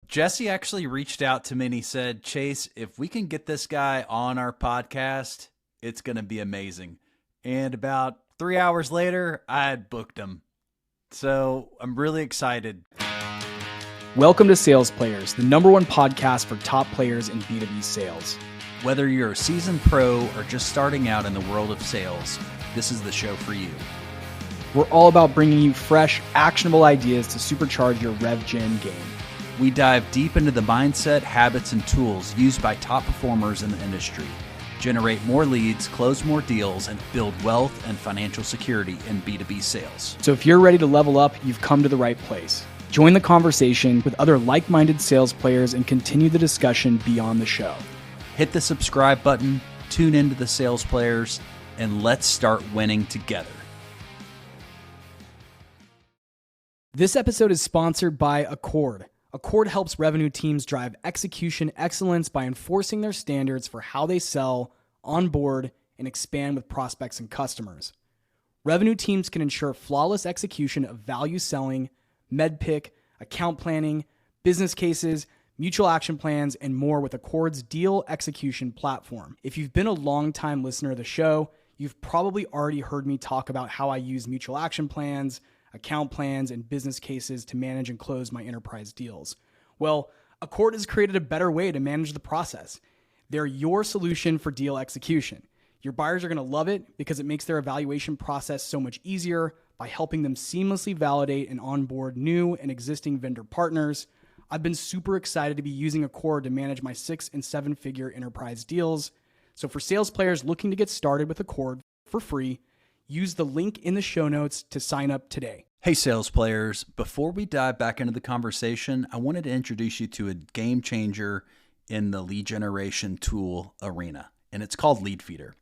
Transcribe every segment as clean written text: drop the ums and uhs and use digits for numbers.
Jesse actually reached out to me and he said, Chase, if we can get this guy on our podcast, it's going to be amazing. And about 3 hours later, I had booked him. So I'm really excited. Welcome to Sales Players, the #1 podcast for top players in B2B sales. Whether you're a seasoned pro or just starting out in the world of sales, this is the show for you. We're all about bringing you fresh, actionable ideas to supercharge your rev gen game. We dive deep into the mindset, habits, and tools used by top performers in the industry. Generate more leads, close more deals, and build wealth and financial security in B2B sales. So if you're ready to level up, you've come to the right place. Join the conversation with other like-minded sales players and continue the discussion beyond the show. Hit the subscribe button, tune into the Sales Players, and let's start winning together. This episode is sponsored by Accord. Accord helps revenue teams drive execution excellence by enforcing their standards for how they sell, onboard, and expand with prospects and customers. Revenue teams can ensure flawless execution of value selling, medpick, account planning, business cases, mutual action plans, and more with Accord's deal execution platform. If you've been a long-time listener of the show, you've probably already heard me talk about how I use mutual action plans, account plans, and business cases to manage and close my enterprise deals. Well, Accord has created a better way to manage the process. They're your solution for deal execution. Your buyers are going to love it because it makes their evaluation process so much easier by helping them seamlessly validate and onboard new and existing vendor partners. I've been super excited to be using Accord to manage my 6- and 7-figure enterprise deals. So for sales players looking to get started with Accord for free, use the link in the show notes to sign up today. Hey, Sales Players. Before we dive back into the conversation, I wanted to introduce you to a game changer in the lead generation tool arena, and it's called Lead Feeder.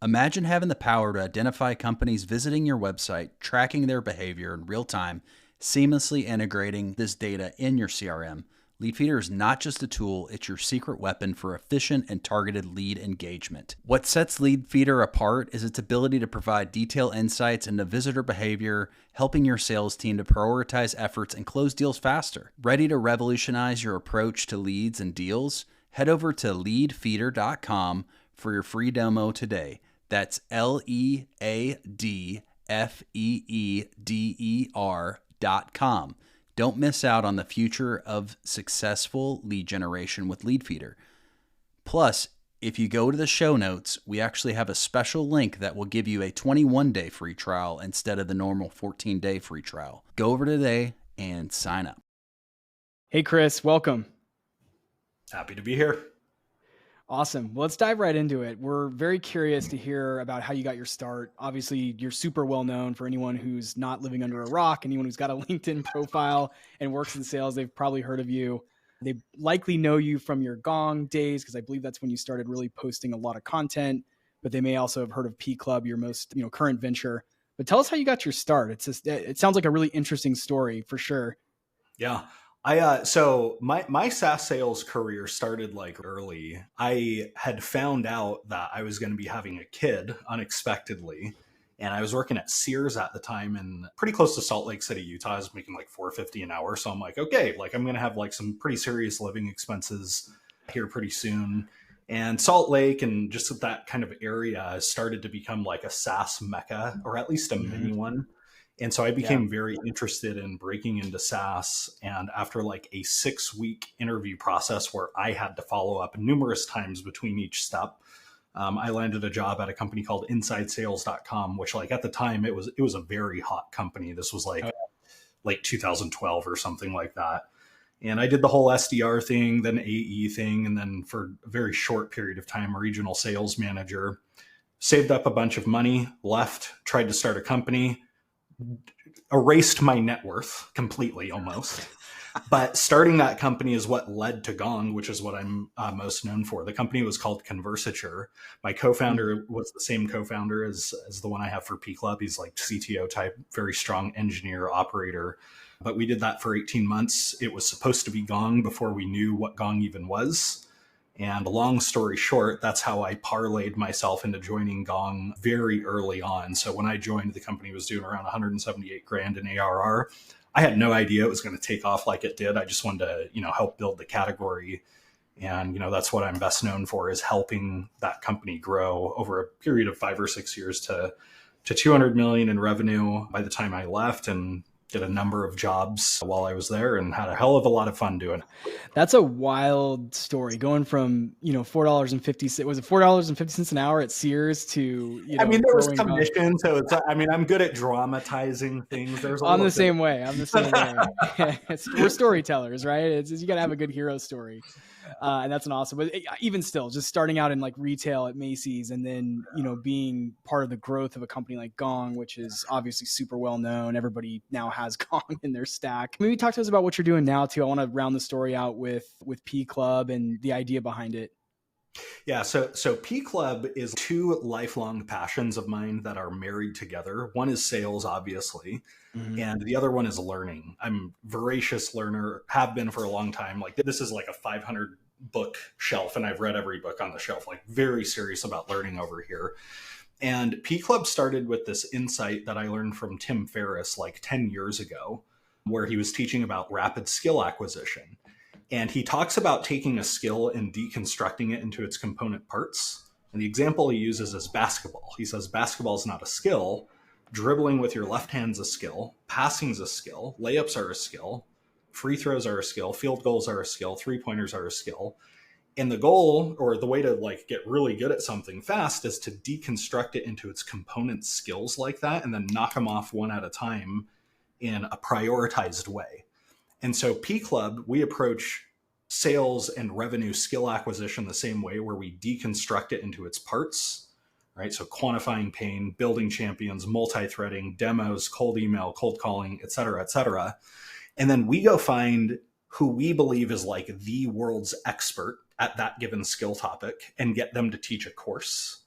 Imagine having the power to identify companies visiting your website, tracking their behavior in real time, seamlessly integrating this data in your CRM. Lead Feeder is not just a tool, it's your secret weapon for efficient and targeted lead engagement. What sets Lead Feeder apart is its ability to provide detailed insights into visitor behavior, helping your sales team to prioritize efforts and close deals faster. Ready to revolutionize your approach to leads and deals? Head over to leadfeeder.com for your free demo today. That's LEADFEEDER.com. Don't miss out on the future of successful lead generation with Lead Feeder. Plus, if you go to the show notes, we actually have a special link that will give you a 21-day free trial instead of the normal 14-day free trial. Go over today and sign up. Hey, Chris, welcome. Happy to be here. Awesome. Well, let's dive right into it. We're very curious to hear about how you got your start. Obviously, you're super well known for anyone who's not living under a rock, anyone who's got a LinkedIn profile and works in sales. They've probably heard of you. They likely know you from your Gong days, because I believe that's when you started really posting a lot of content, but they may also have heard of P Club, your most current venture. But tell us how you got your start. It sounds like a really interesting story for sure. Yeah. So my SaaS sales career started like early. I had found out that I was going to be having a kid unexpectedly. And I was working at Sears at the time and pretty close to Salt Lake City, Utah. I was making like $450 an hour. So I'm like, okay, like I'm going to have like some pretty serious living expenses here pretty soon. And Salt Lake and just that kind of area started to become like a SaaS mecca, or at least a mini one. And so I became very interested in breaking into SaaS. And after like a 6-week interview process where I had to follow up numerous times between each step, I landed a job at a company called InsideSales.com, which like at the time it was a very hot company. This was like 2012 or something like that. And I did the whole SDR thing, then AE thing, and then for a very short period of time, regional sales manager. Saved up a bunch of money, left, tried to start a company, erased my net worth completely almost. But starting that company is what led to Gong, which is what I'm most known for. The company was called Conversature. My co-founder was the same co-founder as the one I have for P Club. He's like CTO type, very strong engineer, operator. But we did that for 18 months. It was supposed to be Gong before we knew what Gong even was. And long story short, that's how I parlayed myself into joining Gong very early on. So when I joined, the company was doing around 178 grand in ARR. I had no idea it was going to take off like it did. I just wanted to, help build the category. And, that's what I'm best known for, is helping that company grow over a period of 5 or 6 years to 200 million in revenue by the time I left, and did a number of jobs while I was there and had a hell of a lot of fun doing it. That's a wild story, going from, $4.50, was it $4.50 an hour at Sears to, there was commission. So it's, I'm good at dramatizing things. I'm the same way. We're storytellers, right? You got to have a good hero story. And that's an awesome, but even still, just starting out in like retail at Macy's, and then, being part of the growth of a company like Gong, which is obviously super well known. Everybody now has Gong in their stack. Maybe talk to us about what you're doing now too. I want to round the story out with P Club and the idea behind it. Yeah. So P Club is 2 lifelong passions of mine that are married together. One is sales, obviously. Mm-hmm. And the other one is learning. I'm a voracious learner, have been for a long time. Like, this is like a 500 book shelf, and I've read every book on the shelf, like very serious about learning over here. And P Club started with this insight that I learned from Tim Ferriss like 10 years ago, where he was teaching about rapid skill acquisition. And he talks about taking a skill and deconstructing it into its component parts. And the example he uses is basketball. He says basketball is not a skill. Dribbling with your left hand's a skill. Passing's a skill. Layups are a skill. Free throws are a skill. Field goals are a skill. 3-pointers are a skill. And the goal, or the way to like get really good at something fast, is to deconstruct it into its component skills like that, and then knock them off one at a time in a prioritized way. And so P Club, we approach sales and revenue skill acquisition the same way, where we deconstruct it into its parts, right? So quantifying pain, building champions, multi-threading, demos, cold email, cold calling, et cetera, et cetera. And then we go find who we believe is like the world's expert at that given skill topic and get them to teach a course.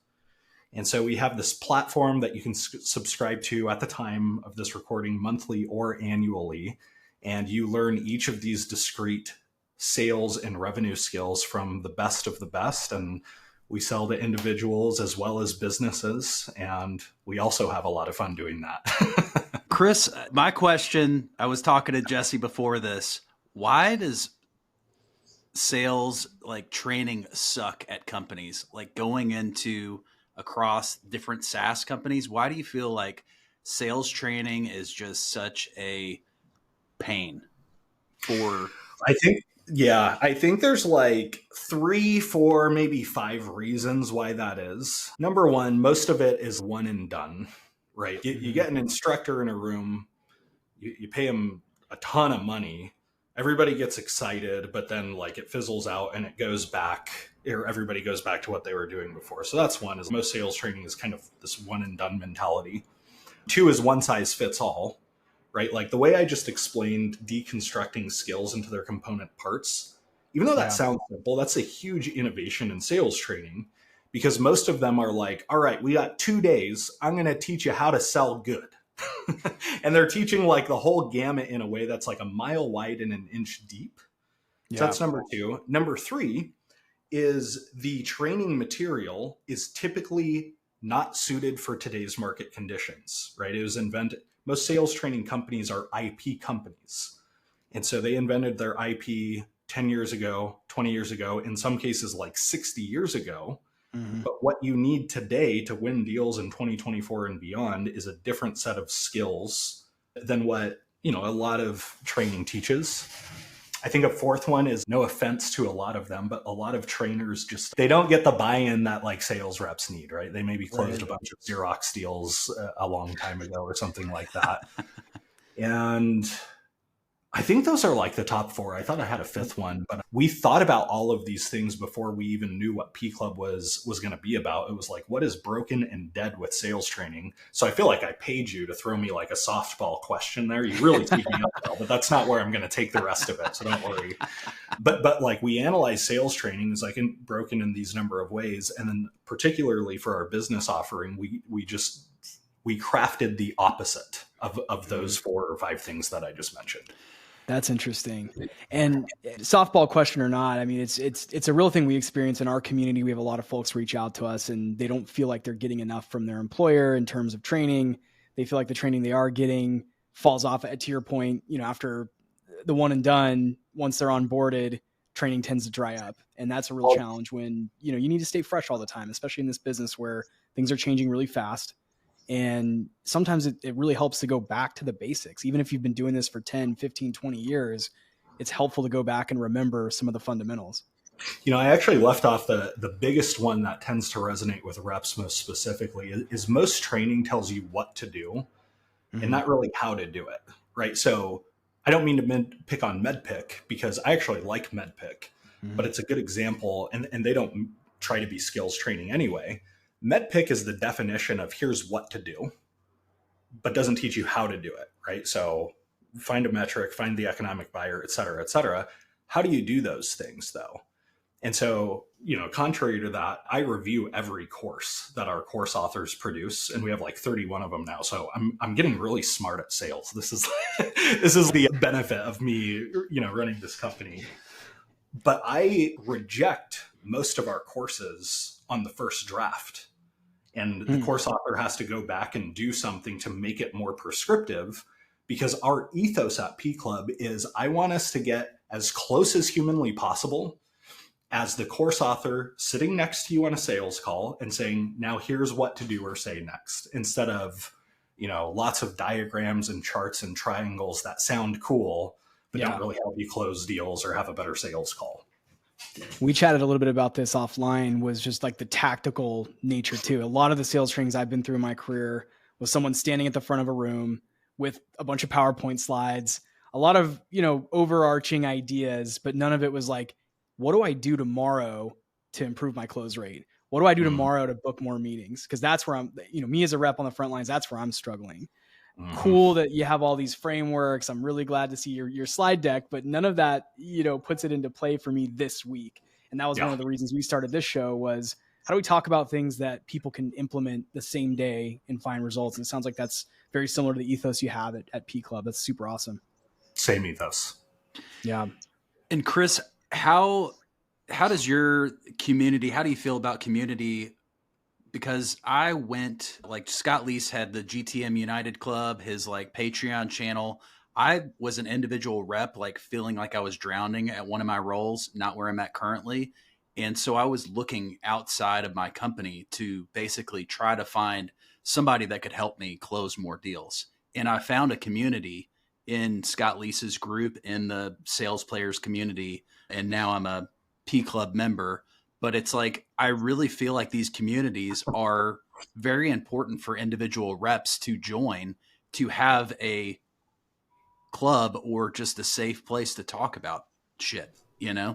And so we have this platform that you can subscribe to at the time of this recording, monthly or annually. And you learn each of these discrete sales and revenue skills from the best of the best. And we sell to individuals as well as businesses. And we also have a lot of fun doing that. Chris, my question, I was talking to Jesse before this. Why does sales like training suck at companies? Like going into across different SaaS companies, why do you feel like sales training is just such a pain for? I think there's like 3, 4, maybe 5 reasons why that is. Number one, most of it is one and done, right? You get an instructor in a room, you pay him a ton of money, everybody gets excited, but then like it fizzles out and it goes back, or everybody goes back to what they were doing before. So that's one, is most sales training is kind of this one and done mentality. 2 is one size fits all. Right? Like the way I just explained deconstructing skills into their component parts, even though that sounds simple, that's a huge innovation in sales training, because most of them are like, all right, we got 2 days. I'm going to teach you how to sell good. And they're teaching like the whole gamut in a way that's like a mile wide and an inch deep. So that's number 2. Number 3 is the training material is typically not suited for today's market conditions, right? It was invented. Most sales training companies are IP companies. And so they invented their IP 10 years ago, 20 years ago, in some cases like 60 years ago. Mm-hmm. But what you need today to win deals in 2024 and beyond is a different set of skills than what, a lot of training teaches. I think a 4th one is, no offense to a lot of them, but a lot of trainers they don't get the buy-in that like sales reps need, right? They maybe closed a bunch of Xerox deals a long time ago or something like that. And I think those are like the top 4. I thought I had a 5th one, but we thought about all of these things before we even knew what P Club was going to be about. It was like, what is broken and dead with sales training? So I feel like I paid you to throw me like a softball question there. You really teed me up well, but that's not where I'm going to take the rest of it. So don't worry. But like we analyze sales training as like broken in these number of ways. And then particularly for our business offering, we crafted the opposite of those 4 or 5 things that I just mentioned. That's interesting. And softball question or not, I mean, it's a real thing we experience in our community. We have a lot of folks reach out to us and they don't feel like they're getting enough from their employer in terms of training. They feel like the training they are getting falls off to your point, after the one and done, once they're onboarded, training tends to dry up. And that's a real challenge when, you need to stay fresh all the time, especially in this business where things are changing really fast. And sometimes it really helps to go back to the basics. Even if you've been doing this for 10, 15, 20 years, it's helpful to go back and remember some of the fundamentals. I actually left off the biggest one that tends to resonate with reps most specifically is most training tells you what to do and not really how to do it, right? So I don't mean to pick on MedPick because I actually like MedPick, but it's a good example, and they don't try to be skills training anyway. MedPick is the definition of here's what to do, but doesn't teach you how to do it, right? So find a metric, find the economic buyer, et cetera, et cetera. How do you do those things though? And so, contrary to that, I review every course that our course authors produce, and we have like 31 of them now. So I'm getting really smart at sales. This is this is the benefit of me, running this company. But I reject most of our courses on the first draft. And the course author has to go back and do something to make it more prescriptive, because our ethos at P Club is I want us to get as close as humanly possible as the course author sitting next to you on a sales call and saying, now here's what to do or say next, instead of, lots of diagrams and charts and triangles that sound cool, but don't really help you close deals or have a better sales call. We chatted a little bit about this offline, was just like the tactical nature too. A lot of the sales trainings I've been through in my career was someone standing at the front of a room with a bunch of PowerPoint slides, a lot of, overarching ideas, but none of it was like, what do I do tomorrow to improve my close rate? What do I do tomorrow to book more meetings? Because that's where I'm, me as a rep on the front lines, that's where I'm struggling. Cool that you have all these frameworks. I'm really glad to see your slide deck, but none of that, puts it into play for me this week. And that was one of the reasons we started this show was how do we talk about things that people can implement the same day and find results? And it sounds like that's very similar to the ethos you have at P Club. That's super awesome. Same ethos. Yeah. And Chris, how does your community, how do you feel about community? Because I went, like Scott Leese had the GTM United Club, his like Patreon channel. I was an individual rep, like feeling like I was drowning at one of my roles, not where I'm at currently. And so I was looking outside of my company to basically try to find somebody that could help me close more deals. And I found a community in Scott Leese's group in the sales players community. And now I'm a P Club member, but it's like, I really feel like these communities are very important for individual reps to join, to have a club or just a safe place to talk about shit, Yeah.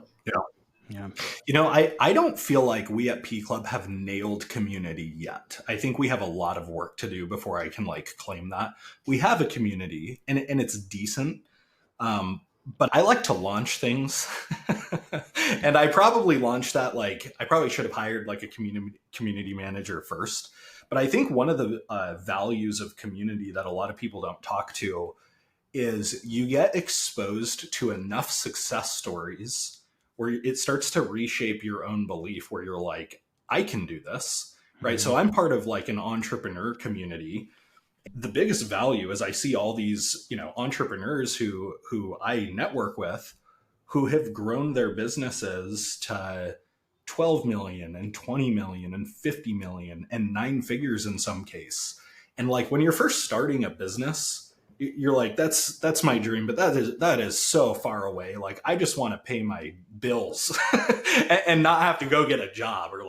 I don't feel like we at P Club have nailed community yet. I think we have a lot of work to do before I can claim that. We have a community and it's decent. But I like to launch things and I probably launched that. I probably should have hired a community manager first. But I think one of the values of community that a lot of people don't talk to is you get exposed to enough success stories where it starts to reshape your own belief, where you're like, I can do this, right? So I'm part of an entrepreneur community. The biggest value is I see all these, entrepreneurs who I network with, who have grown their businesses to 12 million and 20 million and 50 million and 9 figures in some case. And when you're first starting a business, you're like, that's my dream, but that is so far away. I just want to pay my bills and not have to go get a job, or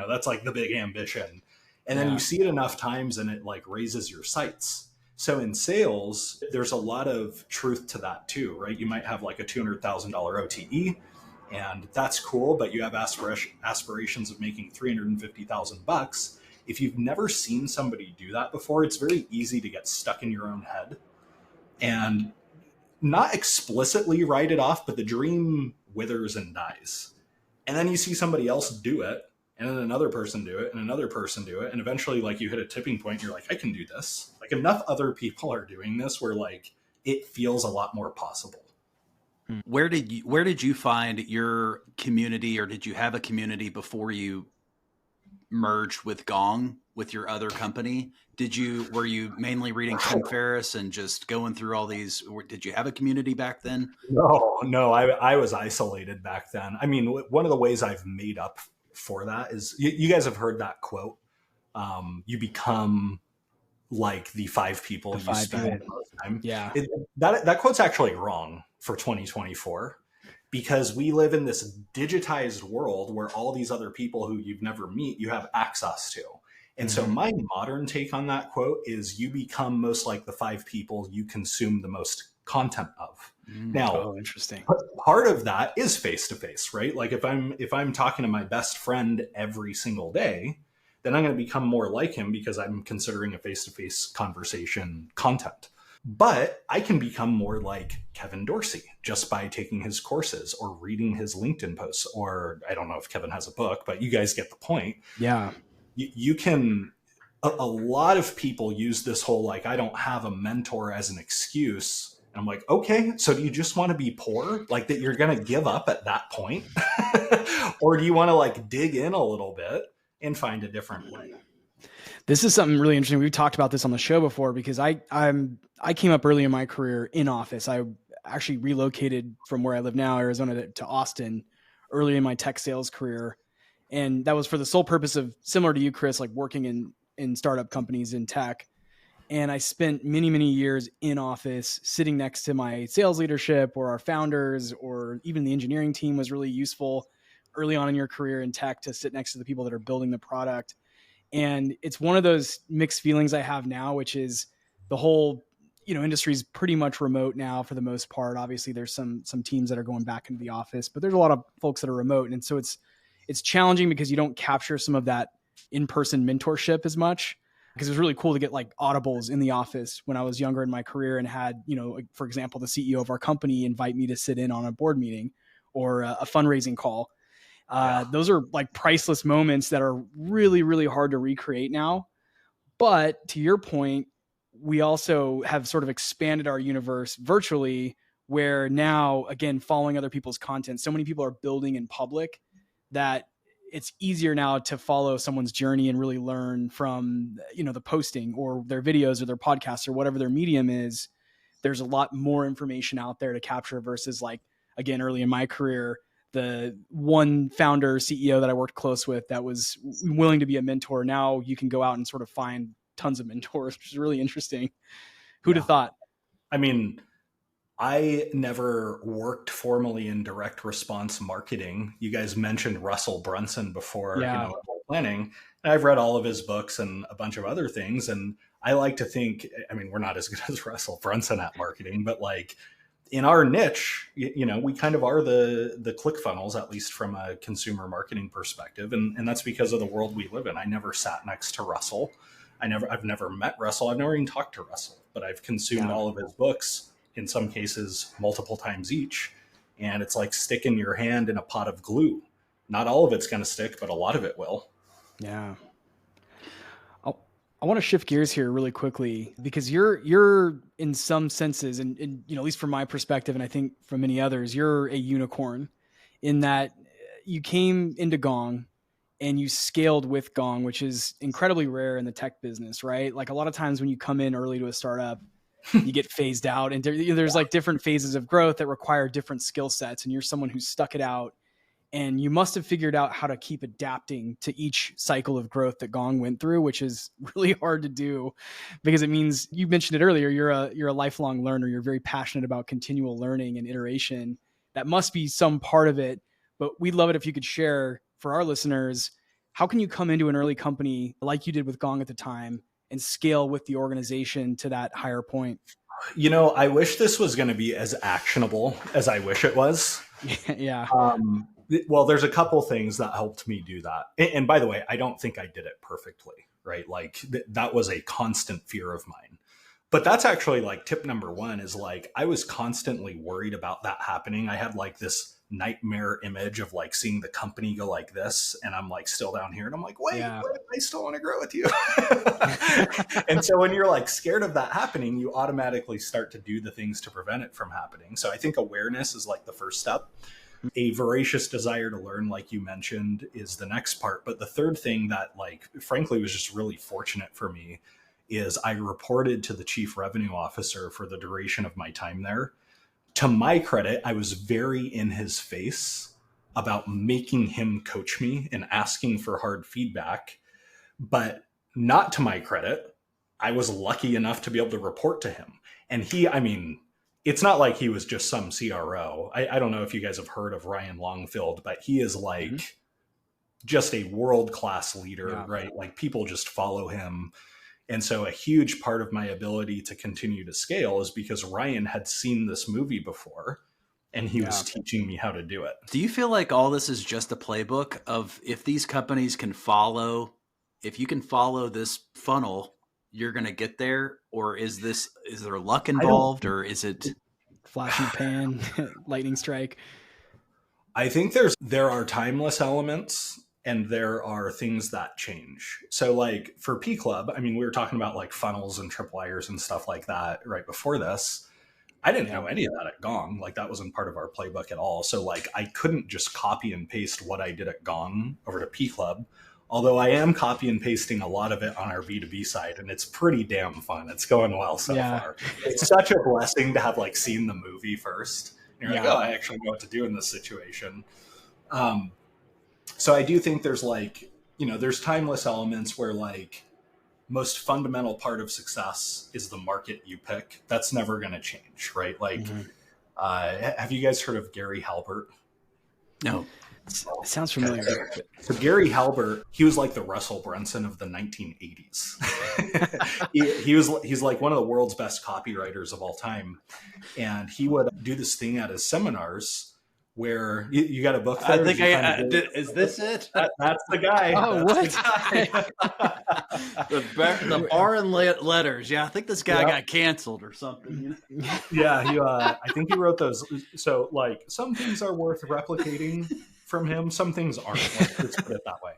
that's the big ambition. And then you see it enough times and it raises your sights. So in sales, there's a lot of truth to that too, right? You might have a $200,000 OTE and that's cool, but you have aspirations of making $350,000. If you've never seen somebody do that before, it's very easy to get stuck in your own head and not explicitly write it off, but the dream withers and dies. And then you see somebody else do it, and then another person do it, and another person do it. And eventually you hit a tipping point. And you're like, I can do this. Enough other people are doing this where it feels a lot more possible. Where did you find your community, or did you have a community before you merged with Gong? with your other company? Were you mainly reading Tim Ferriss and just going through all these? Did you have a community back then? No, I was isolated back then. I mean, one of the ways I've made up for that is you guys have heard that quote. You become like the five people you spend most time. Yeah. That quote's actually wrong for 2024 because we live in this digitized world where all these other people who you've never met, you have access to. And so my modern take on that quote is you become most like the five people you consume the most content of. Now, interesting. Part of that is face-to-face, right? Like if I'm talking to my best friend every single day, then I'm going to become more like him because I'm considering a face-to-face conversation content. But I can become more like Kevin Dorsey just by taking his courses or reading his LinkedIn posts, or I don't know if Kevin has a book, but you guys get the point. Yeah. You can, a lot of people use this whole, like, I don't have a mentor as an excuse. And I'm like, okay, so do you just want to be poor? Like that you're going to give up at that point? Or do you want to like dig in a little bit and find a different way? This is something really interesting. We've talked about this on the show before because I came up early in my career in office. I actually relocated from where I live now, Arizona, to Austin early in my tech sales career. And that was for the sole purpose of, similar to you, Chris, like working in startup companies in tech. And I spent many, many years in office sitting next to my sales leadership or our founders, or even the engineering team was really useful early on in your career in tech to sit next to the people that are building the product. And it's one of those mixed feelings I have now, which is the whole, industry is pretty much remote now for the most part. Obviously there's some teams that are going back into the office, but there's a lot of folks that are remote. And so it's challenging because you don't capture some of that in-person mentorship as much, because it was really cool to get like audibles in the office when I was younger in my career and had, for example, the CEO of our company invite me to sit in on a board meeting or a fundraising call. Those are like priceless moments that are really, really hard to recreate now. But to your point, we also have sort of expanded our universe virtually, where now, again, following other people's content, so many people are building in public that it's easier now to follow someone's journey and really learn from, the posting or their videos or their podcasts or whatever their medium is. There's a lot more information out there to capture versus, like, again, early in my career, the one founder CEO that I worked close with that was willing to be a mentor. Now you can go out and sort of find tons of mentors, which is really interesting. Who'd have thought? I mean, I never worked formally in direct response marketing. You guys mentioned Russell Brunson before, planning. And I've read all of his books and a bunch of other things. And I like to think, we're not as good as Russell Brunson at marketing, but like in our niche, we kind of are the ClickFunnels, at least from a consumer marketing perspective. And that's because of the world we live in. I never sat next to Russell. I've never met Russell. I've never even talked to Russell, but I've consumed all of his books, in some cases multiple times each. And it's like sticking your hand in a pot of glue. Not all of it's going to stick, but a lot of it will. Yeah. I want to shift gears here really quickly because you're in some senses, and at least from my perspective, and I think from many others, you're a unicorn in that you came into Gong and you scaled with Gong, which is incredibly rare in the tech business, right? Like a lot of times when you come in early to a startup, you get phased out, and there's like different phases of growth that require different skill sets. And you're someone who stuck it out, and you must have figured out how to keep adapting to each cycle of growth that Gong went through, which is really hard to do because it means, you mentioned it earlier, you're a lifelong learner. You're very passionate about continual learning and iteration. That must be some part of it, but we'd love it if you could share for our listeners, how can you come into an early company like you did with Gong at the time and scale with the organization to that higher point? I wish this was going to be as actionable as I wish it was. Yeah. Well, there's a couple things that helped me do that. And by the way, I don't think I did it perfectly, right? Like that was a constant fear of mine. But that's actually like tip number one is like, I was constantly worried about that happening. I had like this nightmare image of like seeing the company go like this, and I'm like still down here, and I'm like, wait, I still want to grow with you. And so when you're like scared of that happening, you automatically start to do the things to prevent it from happening. So I think awareness is like the first step. A voracious desire to learn, like you mentioned, is the next part. But the third thing that, like, frankly, was just really fortunate for me is I reported to the chief revenue officer for the duration of my time there. To my credit, I was very in his face about making him coach me and asking for hard feedback. But not to my credit, I was lucky enough to be able to report to him. And he, I mean, it's not like he was just some CRO. I don't know if you guys have heard of Ryan Longfield, but he is like just a world-class leader, right? Like people just follow him. And so a huge part of my ability to continue to scale is because Ryan had seen this movie before and he was teaching me how to do it. Do you feel like all this is just a playbook of if these companies can follow, if you can follow this funnel, you're going to get there? Or is there luck involved, or is it flash in the pan, lightning strike? I think there are timeless elements and there are things that change. So like for P Club, I mean, we were talking about like funnels and tripwires and stuff like that right before this. I didn't know any of that at Gong. Like that wasn't part of our playbook at all. So like I couldn't just copy and paste what I did at Gong over to P Club. Although I am copy and pasting a lot of it on our B2B side, and it's pretty damn fun. It's going well so far. It's such a blessing to have like seen the movie first. And you're like, oh, I actually know what to do in this situation. So I do think there's like, there's timeless elements where like most fundamental part of success is the market you pick. That's never going to change, right? Like, have you guys heard of Gary Halbert? No. It sounds familiar. So Gary Halbert, he was like the Russell Brunson of the 1980s. He's like one of the world's best copywriters of all time. And he would do this thing at his seminars where you got a book there? I think is this it? That's the guy. Oh, that's the bar and letters. Yeah, I think this guy got canceled or something. Yeah, I think he wrote those. So like some things are worth replicating from him. Some things aren't. Let's put it that way.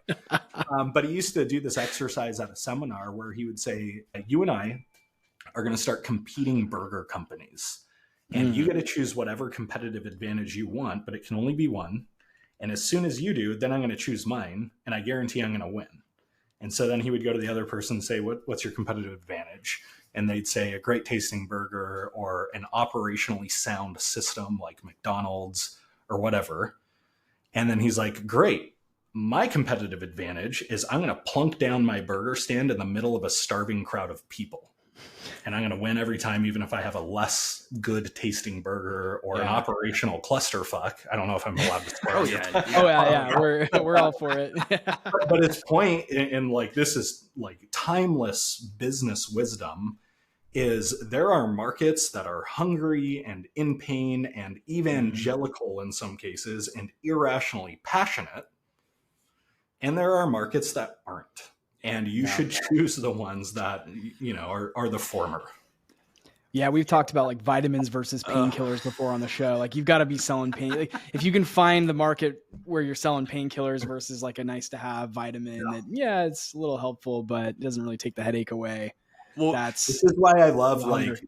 But he used to do this exercise at a seminar where he would say, you and I are going to start competing burger companies. And you get to choose whatever competitive advantage you want, but it can only be one. And as soon as you do, then I'm going to choose mine, and I guarantee I'm going to win. And so then he would go to the other person and say, what's your competitive advantage? And they'd say a great tasting burger or an operationally sound system like McDonald's or whatever. And then he's like, great. My competitive advantage is I'm going to plunk down my burger stand in the middle of a starving crowd of people. And I'm going to win every time, even if I have a less good tasting burger or an operational clusterfuck. I don't know if I'm allowed to swear. We're all for it. But his point, and like this is like timeless business wisdom, is there are markets that are hungry and in pain and evangelical in some cases and irrationally passionate. And there are markets that aren't. And you should choose the ones that, are the former. Yeah, we've talked about like vitamins versus painkillers before on the show. Like you've got to be selling pain. Like, if you can find the market where you're selling painkillers versus like a nice to have vitamin, it's a little helpful, but it doesn't really take the headache away. Well, this is why I love like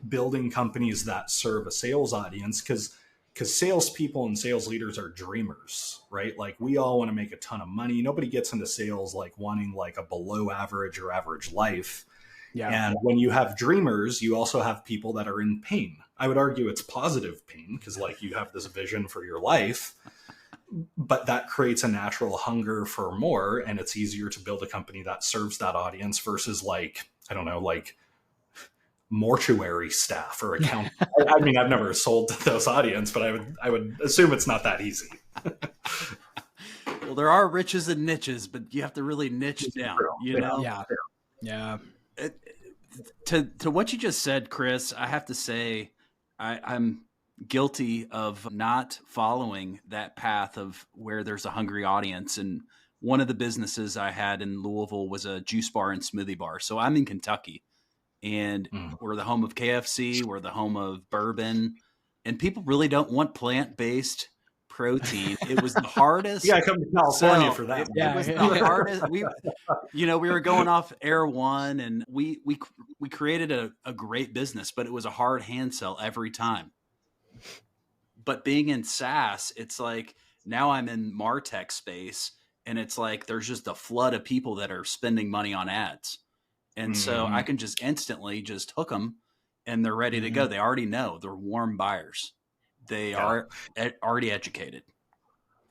building companies that serve a sales audience, because salespeople and sales leaders are dreamers, right? Like we all want to make a ton of money. Nobody gets into sales like wanting like a below average or average life. Yeah. And when you have dreamers, you also have people that are in pain. I would argue it's positive pain because like you have this vision for your life, but that creates a natural hunger for more. And it's easier to build a company that serves that audience versus like, I don't know, like mortuary staff or account. I mean, I've never sold to those audience, but I would assume it's not that easy. Well, there are riches and niches, but you have to really niche down, you know? Yeah. To what you just said, Chris, I have to say I'm guilty of not following that path of where there's a hungry audience. And one of the businesses I had in Louisville was a juice bar and smoothie bar. So I'm in Kentucky. And we're the home of KFC. We're the home of bourbon. And people really don't want plant-based protein. It was the hardest. Yeah, I come to California for that. It was the hardest. We were going off Air One, and we created a great business, but it was a hard hand sell every time. But being in SaaS, it's like now I'm in MarTech space, and it's like there's just a flood of people that are spending money on ads. And so I can just instantly just hook them, and they're ready to go. They already know. They're warm buyers. They are already educated.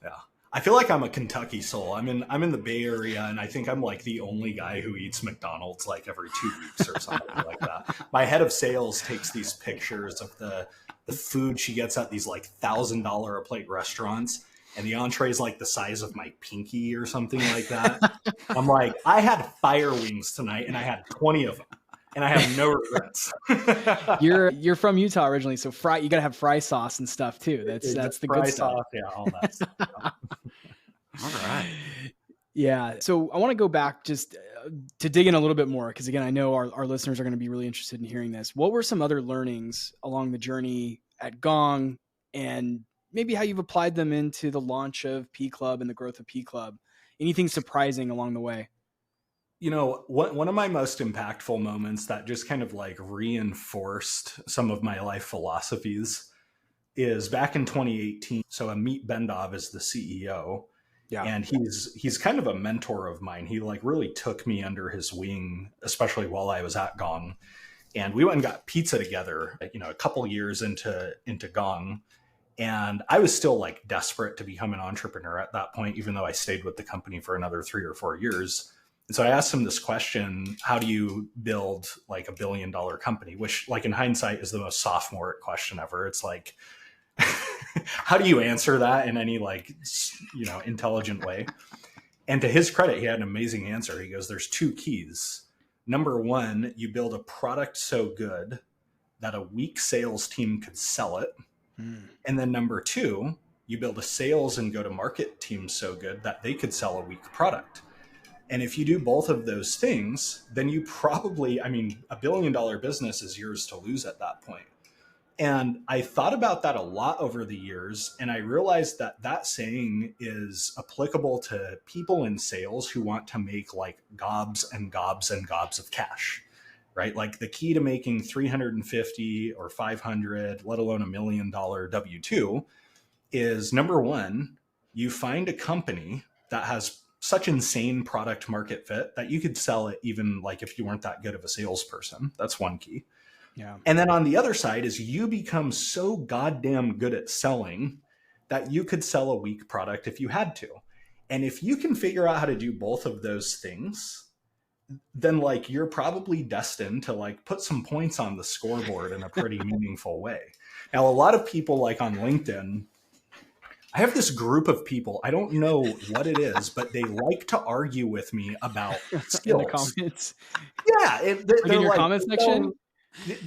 Yeah. I feel like I'm a Kentucky soul. I'm in the Bay Area, and I think I'm like the only guy who eats McDonald's like every 2 weeks or something like that. My head of sales takes these pictures of the food she gets at these like $1,000 a plate restaurants, and the entree is like the size of my pinky or something like that. I'm like, I had fire wings tonight, and I had 20 of them, and I have no regrets. You're from Utah originally, so you gotta have fry sauce and stuff too. That's the good stuff. Sauce, yeah, all that stuff. All right. Yeah. So I want to go back just to dig in a little bit more, because again, I know our listeners are going to be really interested in hearing this. What were some other learnings along the journey at Gong, and maybe how you've applied them into the launch of P Club and the growth of P Club? Anything surprising along the way? You know, one of my most impactful moments that just kind of like reinforced some of my life philosophies is back in 2018. So Amit Bendov is the CEO. Yeah. And he's kind of a mentor of mine. He like really took me under his wing, especially while I was at Gong. And we went and got pizza together, you know, a couple years into Gong. And I was still like desperate to become an entrepreneur at that point, even though I stayed with the company for another 3 or 4 years. And so I asked him this question: how do you build like $1 billion company? Which, like, in hindsight, is the most sophomore question ever. It's like, how do you answer that in any like, you know, intelligent way? And to his credit, he had an amazing answer. He goes, there's 2 keys. Number 1, you build a product so good that a weak sales team could sell it. And then number 2, you build a sales and go-to-market team so good that they could sell a weak product. And if you do both of those things, then you probably, I mean, $1 billion business is yours to lose at that point. And I thought about that a lot over the years, and I realized that that saying is applicable to people in sales who want to make like gobs and gobs and gobs of cash, right? Like the key to making 350 or 500, let alone $1 million W-2 is, number 1, you find a company that has such insane product market fit that you could sell it even like if you weren't that good of a salesperson. That's one key. Yeah. And then on the other side is you become so goddamn good at selling that you could sell a weak product if you had to. And if you can figure out how to do both of those things, then like you're probably destined to like put some points on the scoreboard in a pretty meaningful way. Now, a lot of people like on LinkedIn, I have this group of people, I don't know what it is, but they like to argue with me about skills. In the comments. Yeah. They're in your like, comment section?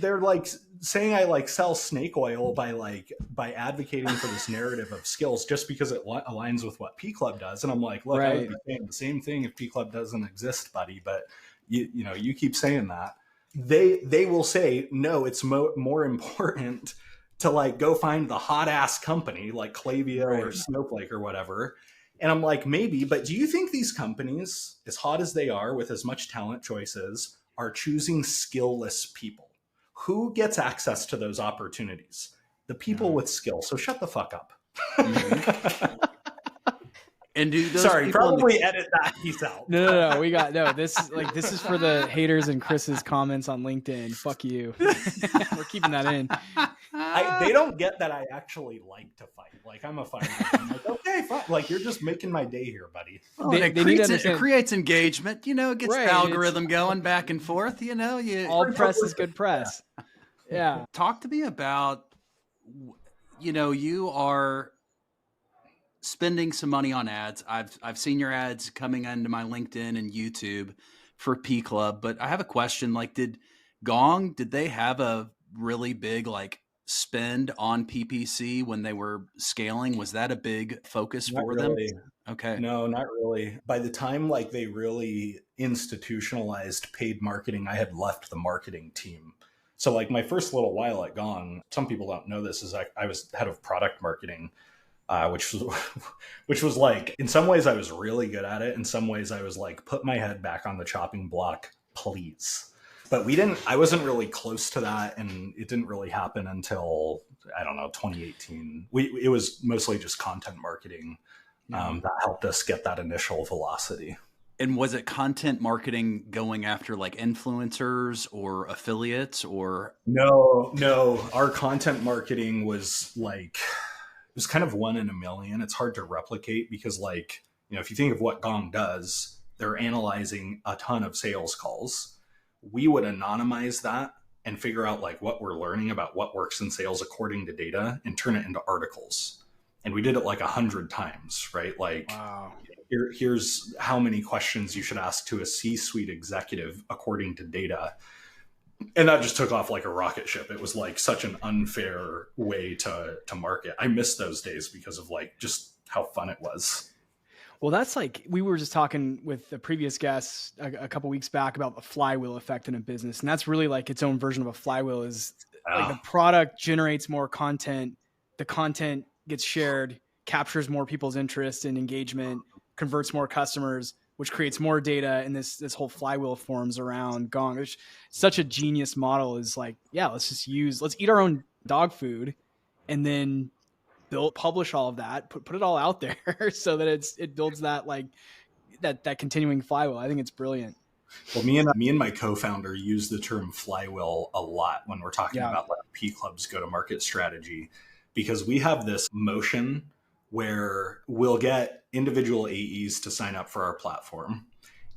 They're like saying I like sell snake oil by advocating for this narrative of skills just because it aligns with what P Club does. And I'm like, look, I would be saying the same thing if P Club doesn't exist, buddy. But you know, you keep saying that. They will say, no, it's more important to like go find the hot ass company like Klaviyo or Snowflake or whatever. And I'm like, maybe, but do you think these companies, as hot as they are with as much talent choices, are choosing skillless people? Who gets access to those opportunities? The people with skill. So shut the fuck up. And do those Sorry, probably edit that piece out. No. We got this is for the haters and Chris's comments on LinkedIn. Fuck you. We're keeping that in. They don't get that I actually like to fight. Like, I'm a fighter. I'm like, okay, fine. Like, you're just making my day here, buddy. Oh, it creates engagement. You know, it gets the algorithm going back and forth. You know, all press is good press. Yeah. Talk to me about, you know, you are spending some money on ads. I've seen your ads coming into my LinkedIn and YouTube for P Club, but I have a question. Like, did they have a really big like spend on PPC when they were scaling? Was that a big focus for them? Okay. No, not really. By the time like they really institutionalized paid marketing, I had left the marketing team. So like my first little while at Gong, some people don't know this, is I was head of product marketing, which was like, in some ways I was really good at it. In some ways I was like, put my head back on the chopping block, please. But I wasn't really close to that, and it didn't really happen until, I don't know, 2018. It was mostly just content marketing that helped us get that initial velocity. And was it content marketing going after like influencers or affiliates or? No. Our content marketing was like, it was kind of one in a million. It's hard to replicate because, like, if you think of what Gong does, they're analyzing a ton of sales calls. We would anonymize that and figure out like what we're learning about what works in sales according to data and turn it into articles. And we did it like 100 times, right? Like, wow. Here's how many questions you should ask to a C-suite executive according to data. And that just took off like a rocket ship. It was like such an unfair way to market. I miss those days because of like just how fun it was. Well, that's like, we were just talking with the previous guest a couple weeks back about the flywheel effect in a business. And that's really like its own version of a flywheel is like the product generates more content. The content gets shared, captures more people's interest and engagement, converts more customers, which creates more data. And this whole flywheel forms around Gong. It's such a genius model is like, yeah, let's eat our own dog food and then publish all of that, put it all out there so that it builds that like that continuing flywheel. I think it's brilliant. Well, me and my co-founder use the term flywheel a lot when we're talking about like P Club's go-to-market strategy, because we have this motion where we'll get individual AEs to sign up for our platform,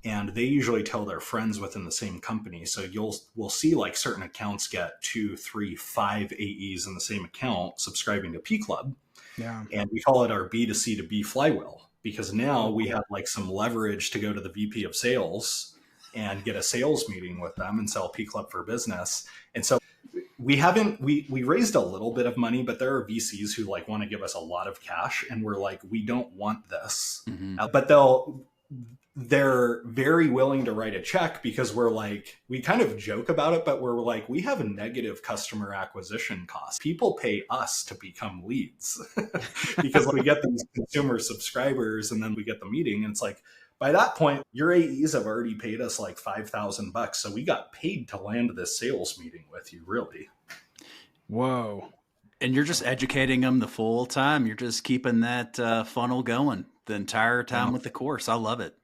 and they usually tell their friends within the same company. So we'll see like certain accounts get 2, 3, 5 AEs in the same account subscribing to P Club. Yeah. And we call it our B2C to B flywheel, because now we have like some leverage to go to the VP of sales and get a sales meeting with them and sell P Club for Business. And so we raised a little bit of money, but there are VCs who like want to give us a lot of cash, and we're like, we don't want this. Mm-hmm. But they're very willing to write a check, because we're like, we kind of joke about it, but we're like, we have a negative customer acquisition cost. People pay us to become leads because we get these consumer subscribers and then we get the meeting. And it's like, by that point, your AEs have already paid us like $5,000. So we got paid to land this sales meeting with you, really. Whoa. And you're just educating them the full time. You're just keeping that funnel going the entire time with the course. I love it.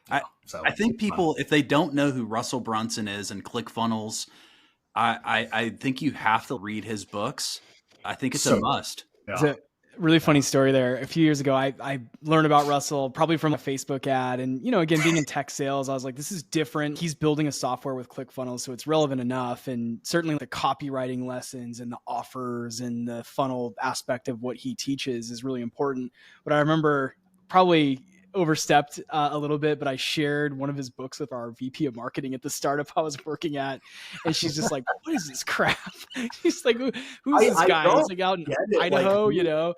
I think people, if they don't know who Russell Brunson is and ClickFunnels, I think you have to read his books. I think it's a must. Yeah. It's a really funny story there. A few years ago, I learned about Russell probably from a Facebook ad. And, again, being in tech sales, I was like, this is different. He's building a software with ClickFunnels, so it's relevant enough. And certainly the copywriting lessons and the offers and the funnel aspect of what he teaches is really important. But I remember probably overstepped a little bit, but I shared one of his books with our VP of marketing at the startup I was working at. And she's just like, what is this crap? She's like, who's this guy? He's like out in Idaho, like,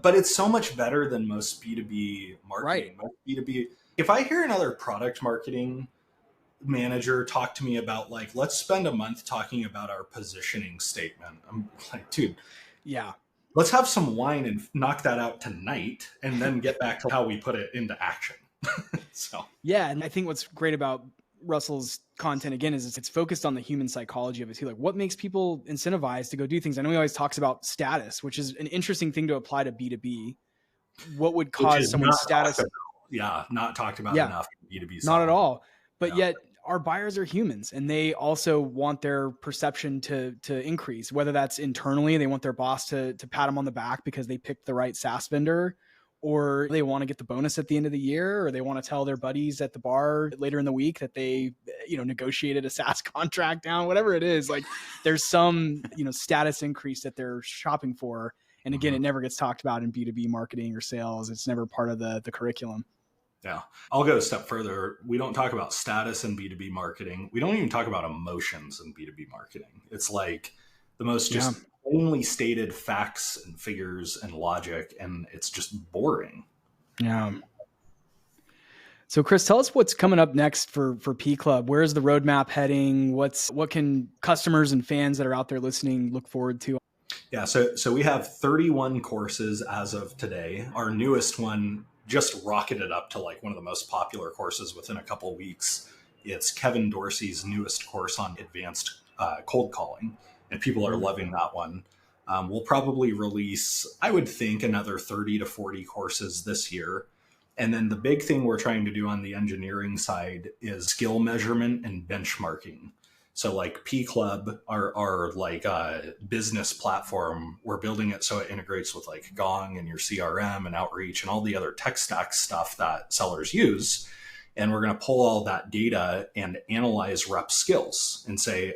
But it's so much better than most B2B marketing. Right. B2B. If I hear another product marketing manager talk to me about like, let's spend a month talking about our positioning statement, I'm like, dude. Yeah. Let's have some wine and knock that out tonight and then get back to how we put it into action. Yeah. And I think what's great about Russell's content, again, is it's focused on the human psychology of it too. Like what makes people incentivized to go do things? I know he always talks about status, which is an interesting thing to apply to B2B. What would cause someone's status? Not talked about enough in B2B. Not at all. But yet our buyers are humans, and they also want their perception to increase, whether that's internally, they want their boss to pat them on the back because they picked the right SaaS vendor, or they want to get the bonus at the end of the year, or they want to tell their buddies at the bar later in the week that they, negotiated a SaaS contract down, whatever it is. Like there's some, status increase that they're shopping for. And again, it never gets talked about in B2B marketing or sales. It's never part of the curriculum. Yeah. I'll go a step further. We don't talk about status in B2B marketing. We don't even talk about emotions in B2B marketing. It's like the most just plainly stated facts and figures and logic, and it's just boring. Yeah. So Chris, tell us what's coming up next for P Club. Where's the roadmap heading? What can customers and fans that are out there listening look forward to? Yeah. So we have 31 courses as of today. Our newest one just rocketed up to like one of the most popular courses within a couple of weeks. It's Kevin Dorsey's newest course on advanced cold calling, and people are loving that one. We'll probably release, I would think, another 30 to 40 courses this year. And then the big thing we're trying to do on the engineering side is skill measurement and benchmarking. So like P Club, our like business platform, we're building it so it integrates with like Gong and your CRM and outreach and all the other tech stack stuff that sellers use. And we're going to pull all that data and analyze rep skills and say,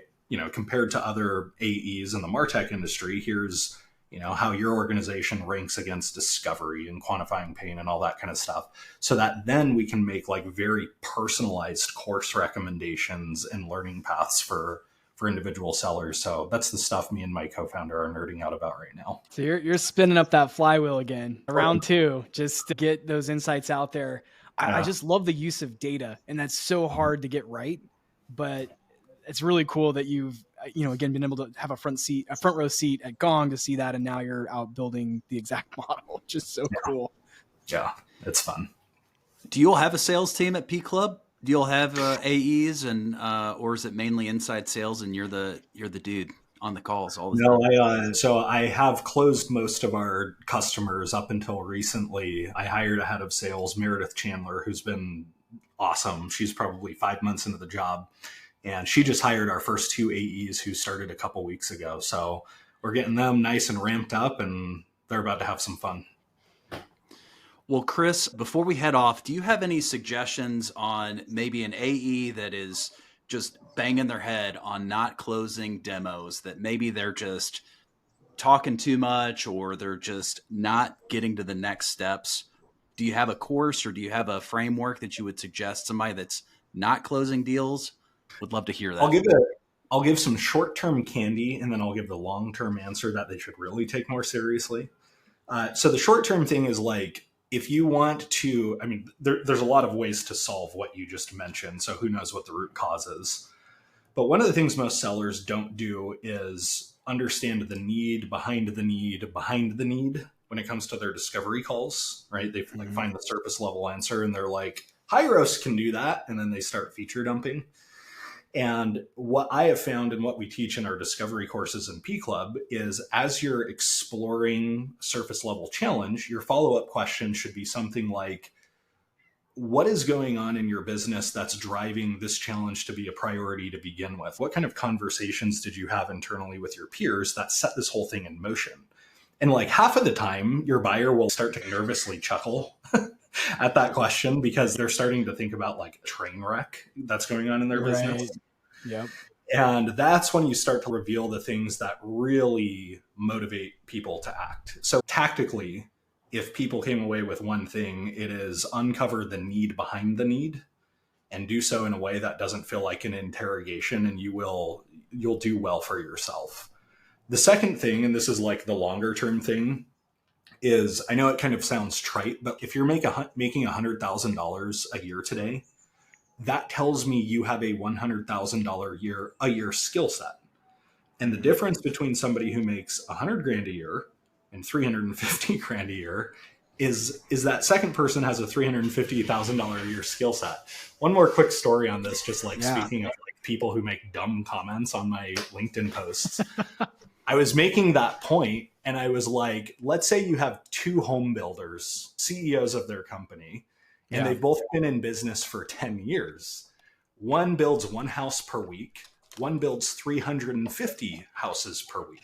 compared to other AEs in the MarTech industry, here's, how your organization ranks against discovery and quantifying pain and all that kind of stuff. So that then we can make like very personalized course recommendations and learning paths for individual sellers. So that's the stuff me and my co-founder are nerding out about right now. So you're spinning up that flywheel again, round two, just to get those insights out there. I just love the use of data, and that's so hard to get right, but it's really cool that you've, again, been able to have a front row seat at Gong to see that. And now you're out building the exact model, which is so cool. Yeah, it's fun. Do you all have a sales team at P Club? Do you all have AEs or is it mainly inside sales and you're the dude on the calls all the time? No, so I have closed most of our customers up until recently. I hired a head of sales, Meredith Chandler, who's been awesome. She's probably 5 months into the job. And she just hired our first 2 AEs who started a couple weeks ago. So we're getting them nice and ramped up, and they're about to have some fun. Well, Chris, before we head off, do you have any suggestions on maybe an AE that is just banging their head on not closing demos, that maybe they're just talking too much or they're just not getting to the next steps? Do you have a course or do you have a framework that you would suggest somebody that's not closing deals? Would love to hear that. I'll give some short-term candy, and then I'll give the long-term answer that they should really take more seriously. So the short-term thing is like, if you want to, there's a lot of ways to solve what you just mentioned. So who knows what the root cause is. But one of the things most sellers don't do is understand the need behind the need behind the need when it comes to their discovery calls, right? They like find the surface level answer and they're like, Hyros can do that. And then they start feature dumping. And what I have found and what we teach in our discovery courses in P Club is as you're exploring surface level challenge, your follow-up question should be something like, what is going on in your business that's driving this challenge to be a priority to begin with? What kind of conversations did you have internally with your peers that set this whole thing in motion? And like half of the time, your buyer will start to nervously chuckle at that question because they're starting to think about like a train wreck that's going on in their business. Yep. And that's when you start to reveal the things that really motivate people to act. So tactically, if people came away with one thing, it is uncover the need behind the need and do so in a way that doesn't feel like an interrogation, and you'll do well for yourself. The second thing, and this is like the longer term thing, is I know it kind of sounds trite, but if you're making $100,000 a year today, that tells me you have a $100,000 a year skill set. And the difference between somebody who makes $100,000 a year and $350,000 a year is that second person has a $350,000 a year skill set. One more quick story on this, just like speaking of like people who make dumb comments on my LinkedIn posts. I was making that point and I was like, let's say you have 2 home builders, CEOs of their company, and they've both been in business for 10 years. One builds 1 house per week. One builds 350 houses per week.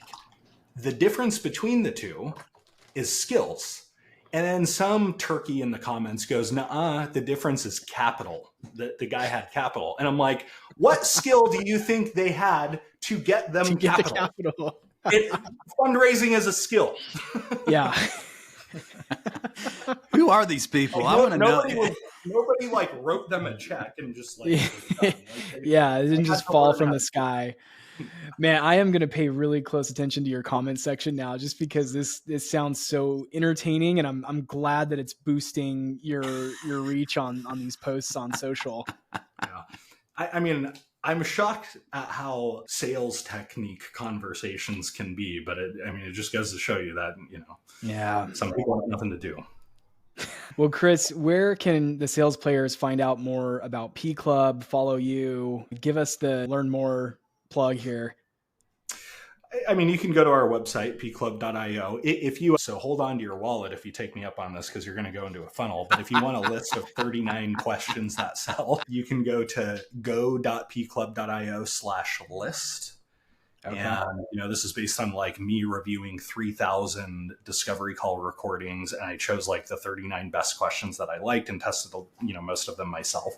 The difference between the two is skills. And then some turkey in the comments goes, nuh-uh, the difference is capital. The guy had capital. And I'm like, what skill do you think they had to get them capital? Fundraising is a skill. Yeah. Who are these people? I want to know. Nobody like wrote them a check and just like, it didn't just fall from the sky. Man, I am going to pay really close attention to your comment section now, just because this sounds so entertaining, and I'm glad that it's boosting your reach on these posts on social. Yeah. I mean, I'm shocked at how sales technique conversations can be, but it just goes to show you that, some people have nothing to do. Well, Chris, where can the sales players find out more about P Club, follow you? Give us the learn more plug here. I mean, you can go to our website, pclub.io. So hold on to your wallet if you take me up on this, because you're going to go into a funnel. But if you want a list of 39 questions that sell, you can go to go.pclub.io/list. Okay. And, this is based on like me reviewing 3,000 discovery call recordings. And I chose like the 39 best questions that I liked and tested, most of them myself.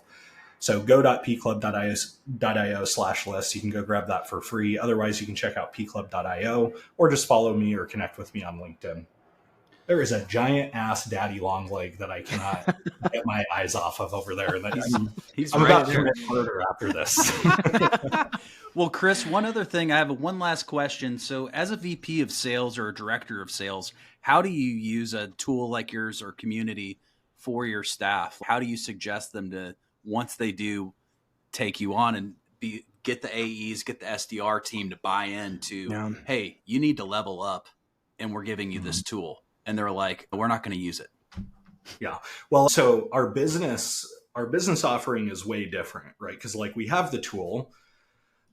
So go.pclub.io/list. You can go grab that for free. Otherwise, you can check out pclub.io or just follow me or connect with me on LinkedIn. There is a giant ass daddy long leg that I cannot get my eyes off of over there. I'm about to commit murder after this. Well, Chris, one other thing. I have one last question. So as a VP of sales or a director of sales, how do you use a tool like yours or Community for your staff? How do you suggest them to, once they do take you on and get the AEs, get the SDR team to buy into, hey, you need to level up and we're giving you this tool. And they're like, we're not going to use it. Yeah. Well, so our business offering is way different, right? Because like we have the tool,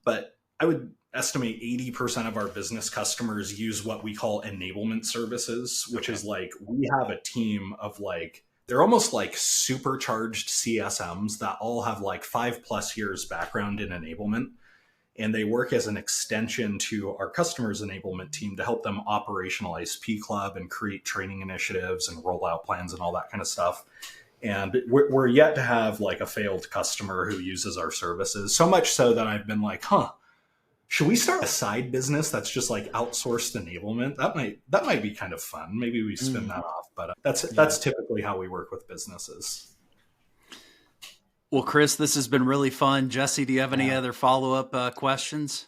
but I would estimate 80% of our business customers use what we call enablement services, which is like, we have a team of like, they're almost like supercharged CSMs that all have like 5+ years background in enablement. And they work as an extension to our customers' enablement team to help them operationalize P Club and create training initiatives and rollout plans and all that kind of stuff. And we're yet to have like a failed customer who uses our services. So much so that I've been like, should we start a side business that's just like outsourced enablement? That might be kind of fun. Maybe we spin that off, but that's typically how we work with businesses. Well, Chris, this has been really fun. Jesse, do you have any other follow-up questions?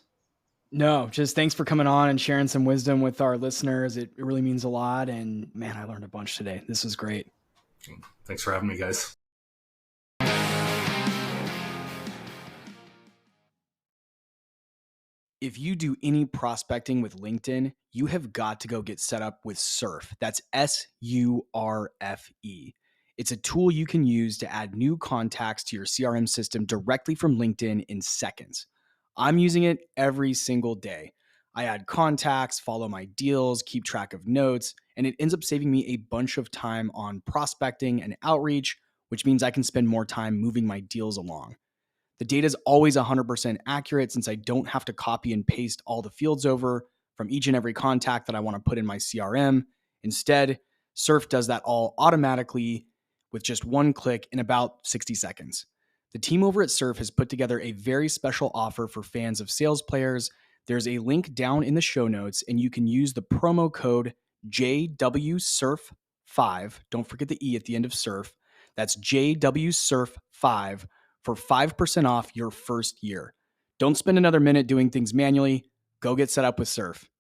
No, just thanks for coming on and sharing some wisdom with our listeners. It really means a lot. And man, I learned a bunch today. This was great. Thanks for having me, guys. If you do any prospecting with LinkedIn, you have got to go get set up with Surf. That's SURFE. It's a tool you can use to add new contacts to your CRM system directly from LinkedIn in seconds. I'm using it every single day. I add contacts, follow my deals, keep track of notes, and it ends up saving me a bunch of time on prospecting and outreach, which means I can spend more time moving my deals along. The data is always 100% accurate since I don't have to copy and paste all the fields over from each and every contact that I want to put in my CRM. Instead, Surf does that all automatically with just one click in about 60 seconds. The team over at Surf has put together a very special offer for fans of sales players. There's a link down in the show notes, and you can use the promo code JWSURF5. Don't forget the E at the end of Surf. That's JWSURF5 for 5% off your first year. Don't spend another minute doing things manually. Go get set up with Surf.